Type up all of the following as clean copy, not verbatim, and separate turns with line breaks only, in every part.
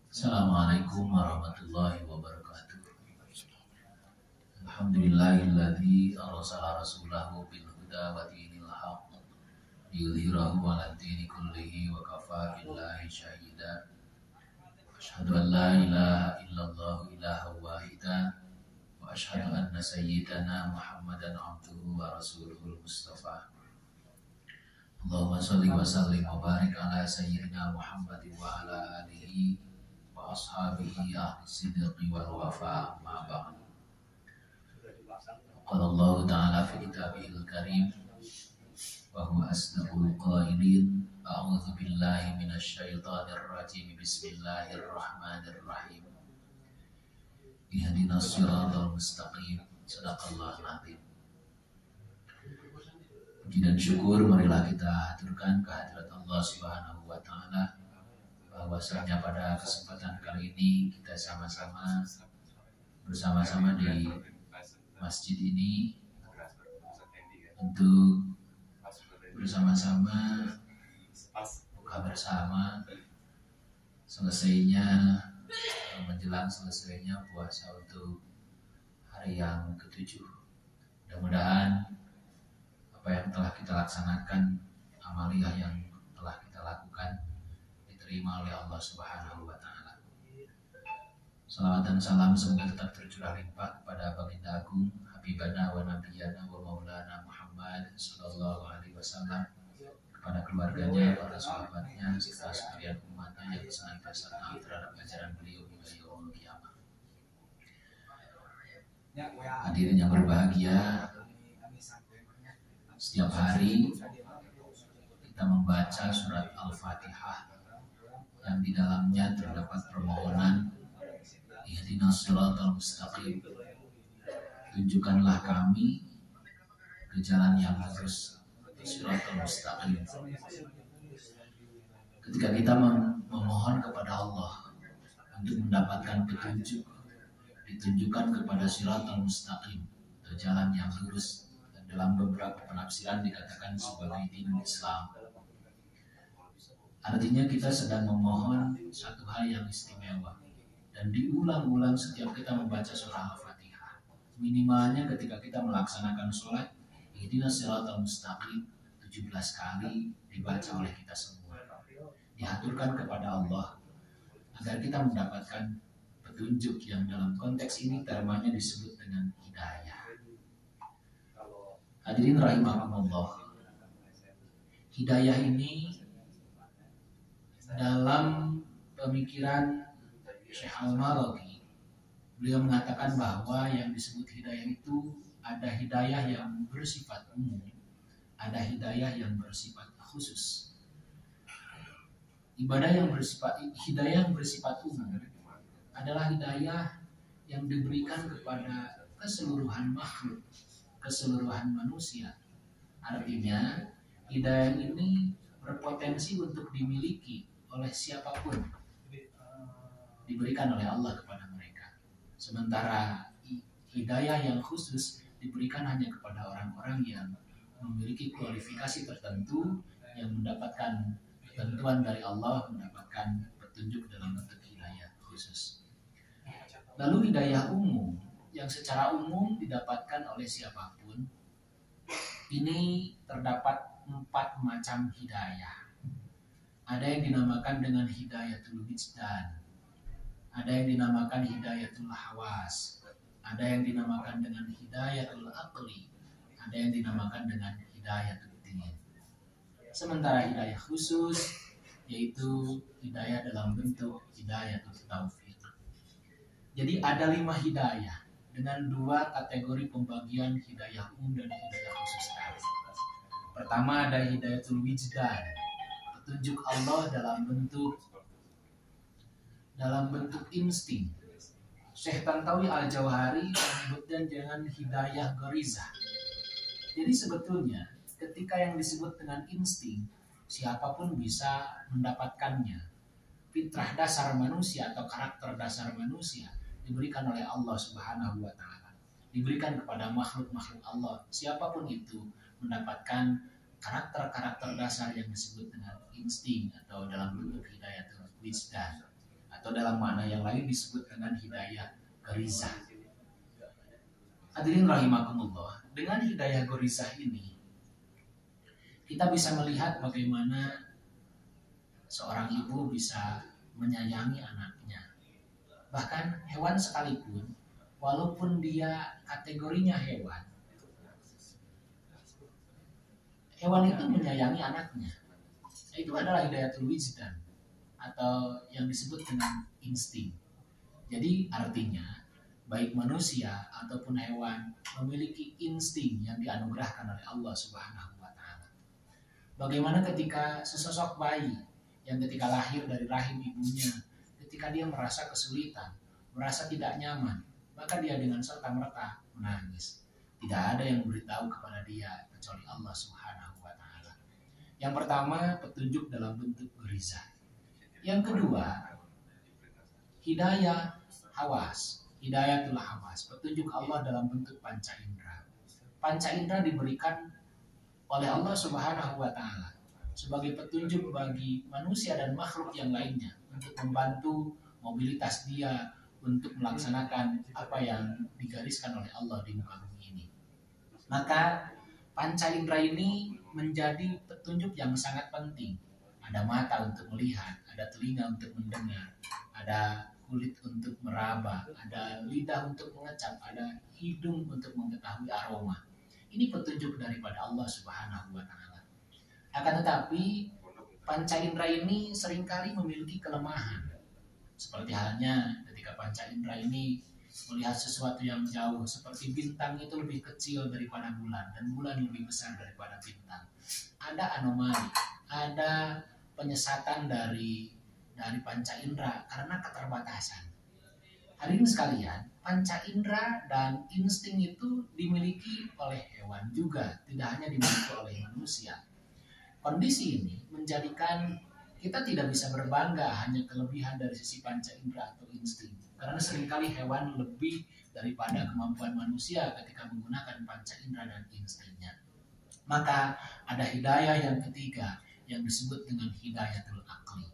Assalamualaikum warahmatullahi wabarakatuh. Alhamdulillahilladzi arsala rasulahu bil huda wa dinil haqq liyudhhirahu 'ala dini kullihi wa kafaa billahi shahida. Asyhadu an la ilaha illallah ilaha wahida wa asyhadu anna sayyidana Muhammadan abduhu wa rasuluhul mustafa. Allahumma shalli wa sallim wa barik ala sayyidina Muhammadin wa ala alihi wa ashabihi ahli sidqi wal wafa ma ba'd. Qala Allah ta'ala fi kitabihil karim wa huwa asdaqul qailin. A'udzu billahi minasy syaithanir rajim. Bismillahirrahmanirrahim. Ihdinas siratal mustaqim. Shadaqallahul azim. Puji dan syukur marilah kita haturkan kehadirat Allah Subhanahu wa taala, bahwasanya pada kesempatan kali ini kita bersama-sama di masjid ini untuk bersama-sama buka bersama menjelang selesainya puasa untuk hari yang ke-7. Mudah-mudahan apa yang telah kita laksanakan, amaliyah yang telah kita lakukan diterima oleh Allah Subhanahu wa taala. Salawat dan salam semoga tetap tercurah limpah kepada baginda agung Habibana wa Nabiyana wa Maulana Muhammad sallallahu alaihi wasallam, kepada keluarganya, para sahabatnya, serta sekalian umatnya yang senantiasa taat terhadap ajaran beliau hingga yaumul qiyamah. Hadirin yang berbahagia, setiap hari kita membaca surat Al-Fatihah yang di dalamnya terdapat permohonan ihdinas siratal mustaqim, tunjukkanlah kami ke jalan yang lurus, siratal mustaqim. Ketika kita memohon kepada Allah untuk mendapatkan petunjuk, ditunjukkan kepada siratal mustaqim, atau jalan yang lurus. Dalam beberapa penafsiran dikatakan sebagai dinul Islam. Artinya kita sedang memohon satu hal yang istimewa dan diulang-ulang setiap kita membaca surah Al-Fatihah. Minimalnya ketika kita melaksanakan sholat, ihdinas siratal mustaqim 17 kali dibaca oleh kita semua. Dihaturkan kepada Allah agar kita mendapatkan petunjuk yang dalam konteks ini termanya disebut dengan hidayah. Hadirin rahimakumullah, hidayah ini dalam pemikiran Syekh Al-Maraghi, beliau mengatakan bahwa yang disebut hidayah itu ada hidayah yang bersifat umum, ada hidayah yang bersifat khusus. Hidayah yang bersifat umum adalah hidayah yang diberikan kepada keseluruhan makhluk, keseluruhan manusia. Artinya hidayah ini berpotensi untuk dimiliki oleh siapapun, diberikan oleh Allah kepada mereka. Sementara hidayah yang khusus diberikan hanya kepada orang-orang yang memiliki kualifikasi tertentu, yang mendapatkan ketentuan dari Allah, mendapatkan petunjuk dalam bentuk hidayah khusus. Lalu hidayah umum yang secara umum didapatkan oleh siapapun, ini terdapat 4 macam hidayah. Ada yang dinamakan dengan hidayatul wijdan, ada yang dinamakan hidayatul hawas, ada yang dinamakan dengan hidayatul aqli, ada yang dinamakan dengan hidayatul din. Sementara hidayah khusus yaitu hidayah dalam bentuk hidayatul taufiq. Jadi ada 5 hidayah dengan 2 kategori pembagian hidayah umum dan hidayah khusus tadi. Pertama ada hidayatul wijdan, petunjuk Allah dalam bentuk insting. Syekh Tantawi Al-Jauhari menyebutkan dengan hidayah gharizah. Jadi sebetulnya ketika yang disebut dengan insting, siapapun bisa mendapatkannya. Fitrah dasar manusia atau karakter dasar manusia diberikan oleh Allah Subhanahu wa taala, diberikan kepada makhluk-makhluk Allah. Siapapun itu mendapatkan karakter-karakter dasar yang disebut dengan insting atau dalam bentuk hidayah wisdan, atau dalam makna yang lain disebut dengan hidayah gorizah. Hadirin rahimakumullah, dengan hidayah gorizah ini kita bisa melihat bagaimana seorang ibu bisa menyayangi anaknya. Bahkan hewan sekalipun, walaupun dia kategorinya hewan itu menyayangi anaknya. Itu adalah hidayatul wijdan atau yang disebut dengan insting. Jadi artinya baik manusia ataupun hewan memiliki insting yang dianugerahkan oleh Allah Subhanahu wa taala. Bagaimana ketika sesosok bayi yang ketika lahir dari rahim ibunya, ketika dia merasa kesulitan, merasa tidak nyaman, maka dia dengan serta-merta menangis. Tidak ada yang beritahu kepada dia kecuali Allah Subhanahu wa taala. Yang pertama, petunjuk dalam bentuk gorizah. Yang kedua, hidayah hawas, hidayatul hawas, petunjuk Allah dalam bentuk panca indera. Panca indera diberikan oleh Allah Subhanahu wa taala sebagai petunjuk bagi manusia dan makhluk yang lainnya untuk membantu mobilitas dia untuk melaksanakan apa yang digariskan oleh Allah di muka bumi ini. Maka panca indera ini menjadi petunjuk yang sangat penting. Ada mata untuk melihat, ada telinga untuk mendengar, ada kulit untuk meraba, ada lidah untuk mengecap, ada hidung untuk mengetahui aroma. Ini petunjuk daripada Allah Subhanahu wa taala. Akan tetapi panca indera ini seringkali memiliki kelemahan. Seperti halnya ketika panca indera ini melihat sesuatu yang jauh, seperti bintang itu lebih kecil daripada bulan dan bulan lebih besar daripada bintang. Ada anomali, ada penyesatan dari panca indera karena keterbatasan. Hadirin sekalian, panca indera dan insting itu dimiliki oleh hewan juga, tidak hanya dimiliki oleh manusia. Kondisi ini menjadikan kita tidak bisa berbangga hanya kelebihan dari sisi panca indera atau insting, karena seringkali hewan lebih daripada kemampuan manusia ketika menggunakan panca indera dan instingnya. Maka ada hidayah yang ketiga yang disebut dengan hidayatul akli.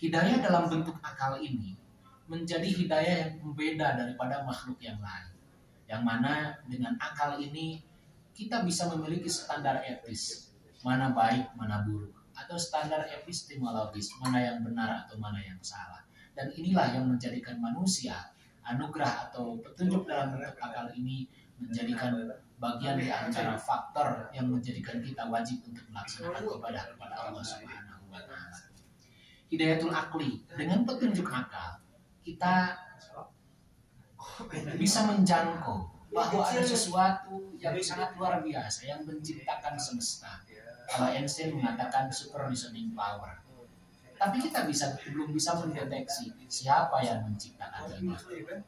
Hidayah dalam bentuk akal ini menjadi hidayah yang berbeda daripada makhluk yang lain, yang mana dengan akal ini kita bisa memiliki standar etis, mana baik, mana buruk, atau standar epistemologis, mana yang benar atau mana yang salah. Dan inilah yang menjadikan manusia, anugerah atau petunjuk dalam bentuk akal ini menjadikan bagian di antara faktor yang menjadikan kita wajib untuk melaksanakan ibadah kepada Allah Subhanahu wa taala. Hidayatul akli, dengan petunjuk akal kita bisa menjangkau bahwa ada sesuatu yang sangat luar biasa yang menciptakan semesta. Kalau Einstein mengatakan super reasoning power. Tapi kita belum bisa mendeteksi siapa yang menciptakan ini.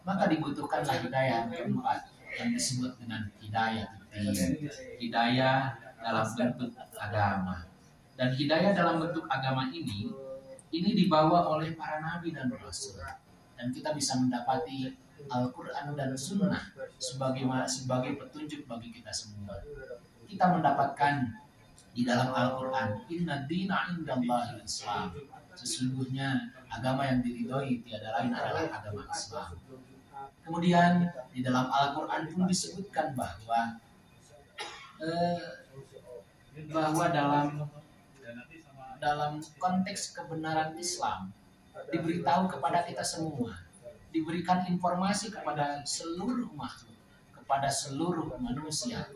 Maka dibutuhkanlah hidayah yang keempat yang disebut dengan hidayah din, hidayah dalam bentuk agama. Dan hidayah dalam bentuk agama ini dibawa oleh para nabi dan rasul. Dan kita bisa mendapati Al-Quran dan Sunnah sebagai petunjuk bagi kita semua. Kita mendapatkan di dalam Al-Quran, Inna dina indallahil Islam. Sesungguhnya agama yang diridhoi tiada lain adalah agama Islam. Kemudian di dalam Al-Quran pun disebutkan bahwa dalam konteks kebenaran Islam diberitahu kepada kita semua, diberikan informasi kepada seluruh makhluk, kepada seluruh manusia,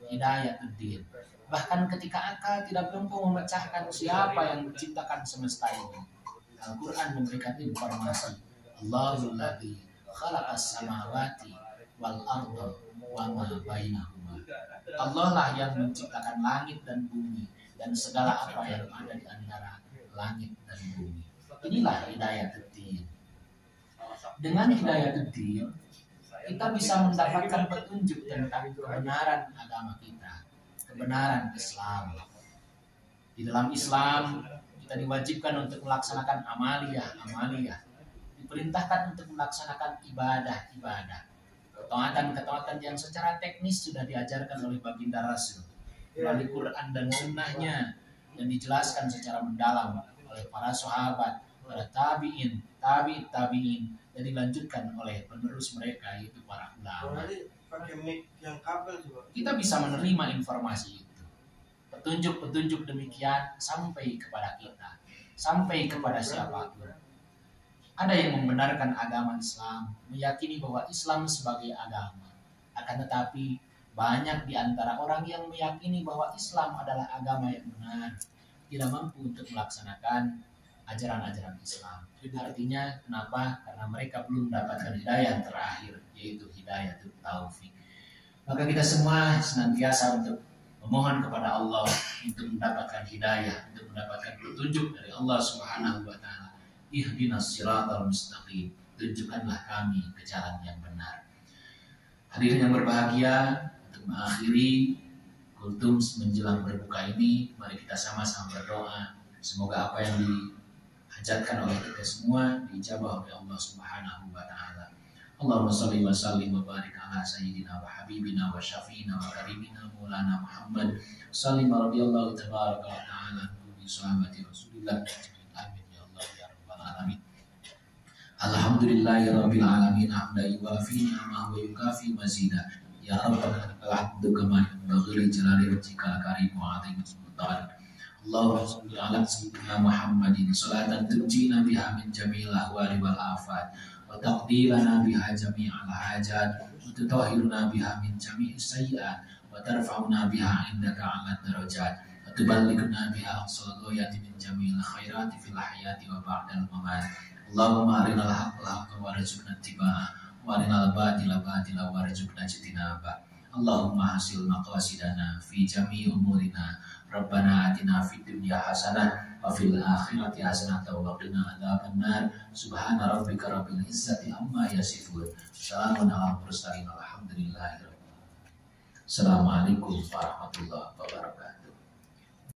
hidayatul din. Bahkan ketika akal tidak mampu memecahkan siapa yang menciptakan semesta ini, Al-Quran memberikan informasi, Allahul ladzi khalaqas samawati wal arda wa ma bainahuma. Allah lah yang menciptakan langit dan bumi dan segala apa yang ada di antara langit dan bumi. Inilah hidayatul din. Dengan hidayatul din, kita bisa mendapatkan petunjuk tentang kebenaran agama kita, kebenaran Islam. Di dalam Islam kita diwajibkan untuk melaksanakan amaliyah, diperintahkan untuk melaksanakan ibadah, ketaatan yang secara teknis sudah diajarkan oleh baginda Rasul. melalui Quran dan sunnahnya yang dijelaskan secara mendalam oleh para sahabat, para tabi'in, tabi'in, dan dilanjutkan oleh penerus mereka yaitu para ulama. Kita bisa menerima informasi itu. Petunjuk-petunjuk demikian sampai kepada kita, sampai kepada siapapun. Ada yang membenarkan agama Islam, meyakini bahwa Islam sebagai agama. Akan tetapi banyak di antara orang yang meyakini bahwa Islam adalah agama yang benar, tidak mampu untuk melaksanakan ajaran-ajaran Islam. Artinya kenapa? Karena mereka belum mendapatkan hidayah yang terakhir, yaitu hidayah taufik. Maka kita semua senantiasa untuk memohon kepada Allah untuk mendapatkan hidayah, untuk mendapatkan petunjuk dari Allah Subhanahu wa taala. Ihdinas siratal mustaqim. Tunjukkanlah kami ke jalan yang benar. Hadirin yang berbahagia, untuk mengakhiri kultum menjelang berbuka ini, mari kita sama-sama berdoa. Semoga apa yang dihajatkan oleh kita semua dijabah oleh Allah Subhanahu wa taala. Allahumma shalli wa sallim wa barik ala sayyidina wa habibina wa syafiina wa karimina maulana Muhammad sallallahu radhiyallahu tabaraka wa ta'ala bi sahabati Rasulillah. Amin ya Allah ya rabbal alamin. Alhamdulillahi rabbil alamin hamdan yuwafi ni'amahu wa yukafi mazida. Ya rabbana lakal hamdu kama yanbaghi li jalali wajhikal karim wa 'azimi sultanik. Allahumma shalli ala sayyidina Muhammadin salatan tunjina biha min jami'il ahwali wal afat wa taqdi lana biha jami'al hajat wa tutahhiruna biha min jami'is sayyi'at wa tarfa'una biha indaka 'ala darajat wa tuballighuna biha aqsal ghayati min jami'il khairati fil hayati wa ba'dal mamat. Allahumma arinal haqqal haqqa warzuqna ittiba'ah wa arinal batila batila warzuqna ijtinabah. Allahumma hasil maqasidana fi jami'i umurina. Rabbana atina fid dunya hasanah wa fil akhirati hasanah wa qina adzabannar. Subhana rabbika rabbil izzati amma yasifun. Salamun alal mursalin. Alhamdulillahirabbil alamin. Assalamualaikum warahmatullahi wabarakatuh.